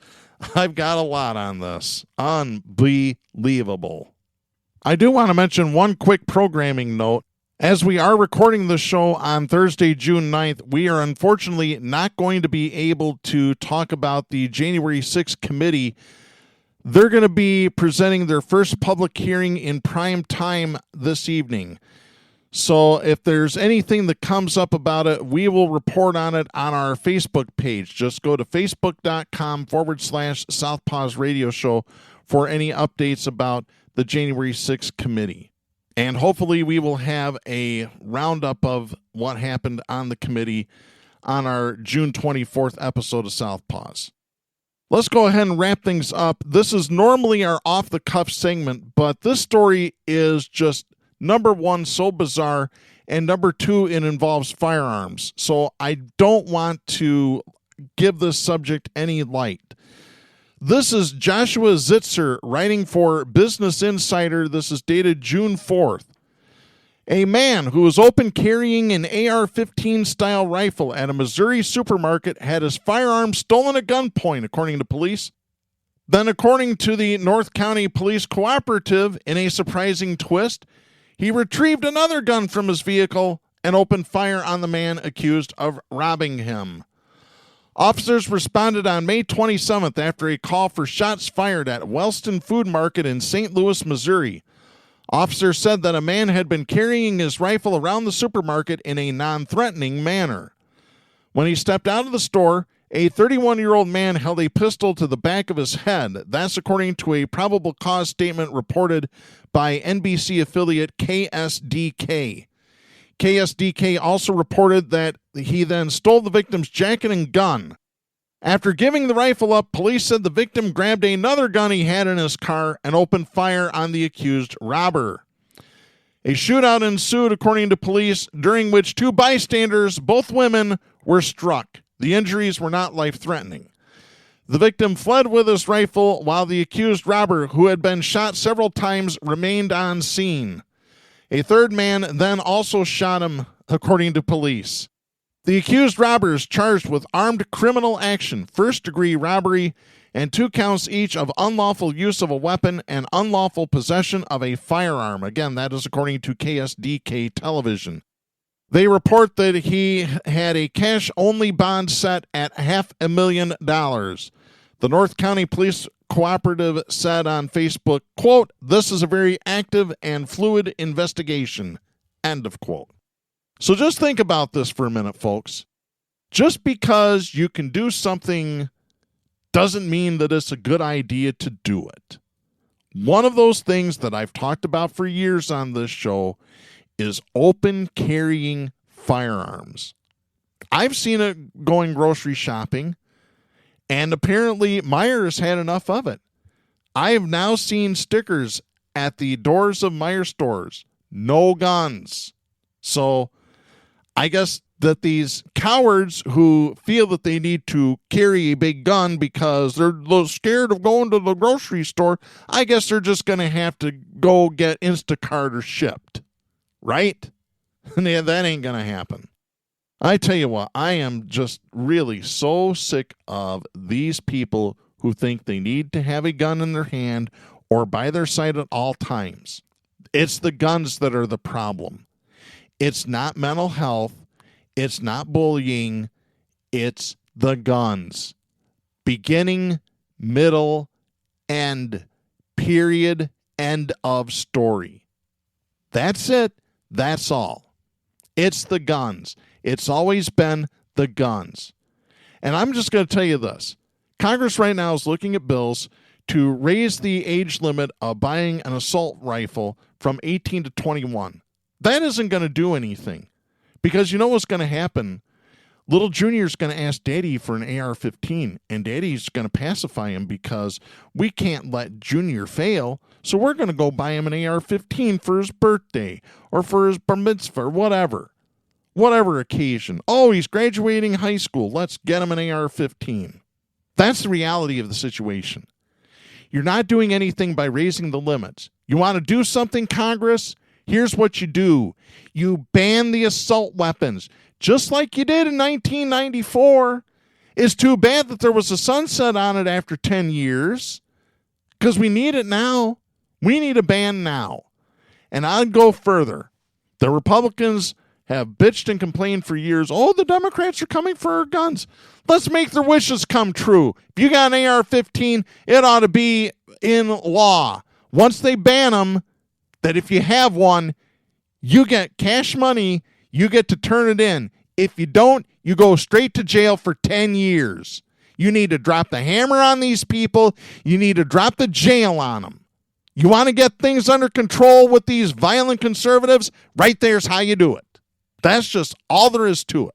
I've got a lot on this. Unbelievable. I do want to mention one quick programming note. As we are recording the show on Thursday, June 9th, we are unfortunately not going to be able to talk about the January 6th committee. They're going to be presenting their first public hearing in prime time this evening. So if there's anything that comes up about it, we will report on it on our Facebook page. Just go to facebook.com/Southpaws Radio Show for any updates about the January 6th committee. And hopefully we will have a roundup of what happened on the committee on our June 24th episode of Southpaws. Let's go ahead and wrap things up. This is normally our off-the-cuff segment, but this story is just, number one, so bizarre, and number two, it involves firearms. So I don't want to give this subject any light. This is Joshua Zitzer writing for Business Insider. This is dated June 4th. A man who was open carrying an AR-15 style rifle at a Missouri supermarket had his firearm stolen at gunpoint, according to police. Then, according to the North County Police Cooperative, in a surprising twist, he retrieved another gun from his vehicle and opened fire on the man accused of robbing him. Officers responded on May 27th after a call for shots fired at Wellston Food Market in St. Louis, Missouri. Officers said that a man had been carrying his rifle around the supermarket in a non-threatening manner. When he stepped out of the store, a 31-year-old man held a pistol to the back of his head. That's according to a probable cause statement reported by NBC affiliate KSDK. KSDK also reported that he then stole the victim's jacket and gun. After giving the rifle up, police said the victim grabbed another gun he had in his car and opened fire on the accused robber. A shootout ensued, according to police, during which two bystanders, both women, were struck. The injuries were not life-threatening. The victim fled with his rifle while the accused robber, who had been shot several times, remained on scene. A third man then also shot him, according to police. The accused robber is charged with armed criminal action, first-degree robbery, and 2 counts each of unlawful use of a weapon and unlawful possession of a firearm. Again, that is according to KSDK television. They report that he had a cash-only bond set at $500,000. The North County Police Cooperative said on Facebook, quote, "This is a very active and fluid investigation," end of quote. So just think about this for a minute, folks. Just because you can do something doesn't mean that it's a good idea to do it. One of those things that I've talked about for years on this show is open carrying firearms. I've seen it going grocery shopping, and apparently Meijer's had enough of it. I have now seen stickers at the doors of Meijer stores, no guns. So I guess that these cowards who feel that they need to carry a big gun because they're scared of going to the grocery store, I guess they're just going to have to go get Instacart or shipped, right? Yeah, that ain't going to happen. I tell you what, I am just really so sick of these people who think they need to have a gun in their hand or by their side at all times. It's the guns that are the problem. It's not mental health. It's not bullying. It's the guns. Beginning, middle, end. Period. End of story. That's it. That's all. It's the guns. It's always been the guns. And I'm just going to tell you this. Congress right now is looking at bills to raise the age limit of buying an assault rifle from 18 to 21. That isn't going to do anything. Because you know what's going to happen? Little Junior's going to ask Daddy for an AR-15, and Daddy's going to pacify him because we can't let Junior fail, so we're going to go buy him an AR-15 for his birthday or for his bar mitzvah or whatever occasion. Oh, he's graduating high school. Let's get him an AR-15. That's the reality of the situation. You're not doing anything by raising the limits. You want to do something, Congress? Here's what you do. You ban the assault weapons, just like you did in 1994. It's too bad that there was a sunset on it after 10 years, because we need it now. We need a ban now. And I'd go further. The Republicans have bitched and complained for years. Oh, the Democrats are coming for our guns. Let's make their wishes come true. If you got an AR-15, it ought to be in law. Once they ban them, that if you have one, you get cash money, you get to turn it in. If you don't, you go straight to jail for 10 years. You need to drop the hammer on these people. You need to drop the jail on them. You want to get things under control with these violent conservatives? Right there's how you do it. That's just all there is to it.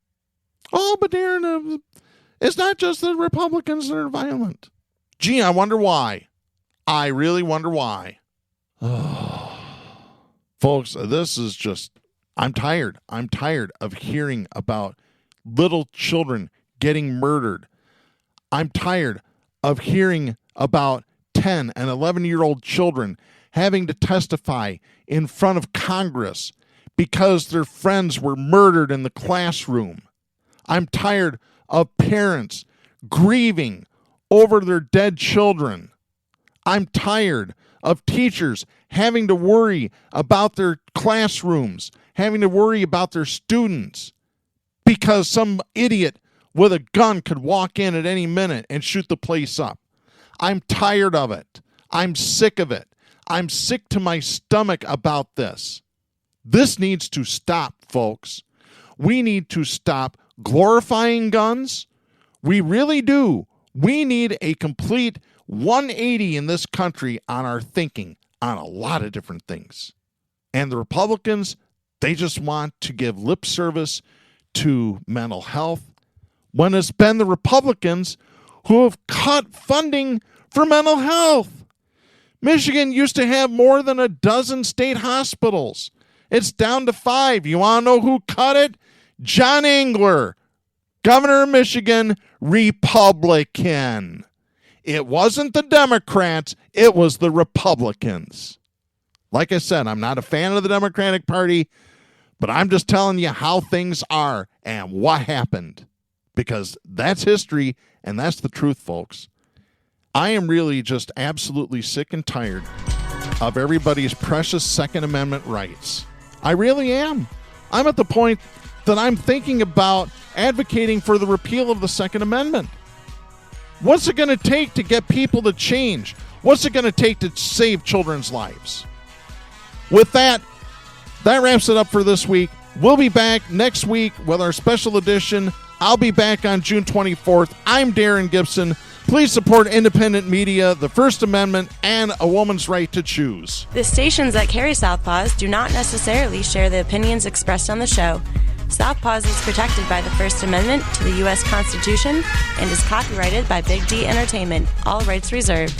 Oh, but Darren, it's not just the Republicans that are violent. Gee, I wonder why. I really wonder why. Oh. Folks, this is just, I'm tired. I'm tired of hearing about little children getting murdered. I'm tired of hearing about 10 and 11-year-old children having to testify in front of Congress because their friends were murdered in the classroom. I'm tired of parents grieving over their dead children. I'm tired of teachers having to worry about their classrooms, having to worry about their students because some idiot with a gun could walk in at any minute and shoot the place up. I'm tired of it. I'm sick of it. I'm sick to my stomach about this. This needs to stop, folks. We need to stop glorifying guns. We really do. We need a complete 180 in this country on our thinking on a lot of different things. And the Republicans, they just want to give lip service to mental health when it's been the Republicans who have cut funding for mental health. Michigan used to have more than a dozen state hospitals. It's down to 5. You want to know who cut it? John Engler, governor of Michigan, Republican. It wasn't the Democrats, it was the Republicans. Like I said, I'm not a fan of the Democratic Party, but I'm just telling you how things are and what happened. Because that's history, and that's the truth, folks. I am really just absolutely sick and tired of everybody's precious Second Amendment rights. I really am. I'm at the point that I'm thinking about advocating for the repeal of the Second Amendment. What's it going to take to get people to change? What's it going to take to save children's lives? With that wraps it up for this week. We'll be back next week with our special edition. I'll be back on June 24th. I'm Darren Gibson. Please support independent media, the First Amendment, and a woman's right to choose. The stations that carry Southpaws do not necessarily share the opinions expressed on the show. Southpaws is protected by the First Amendment to the U.S. Constitution and is copyrighted by Big D Entertainment. All rights reserved.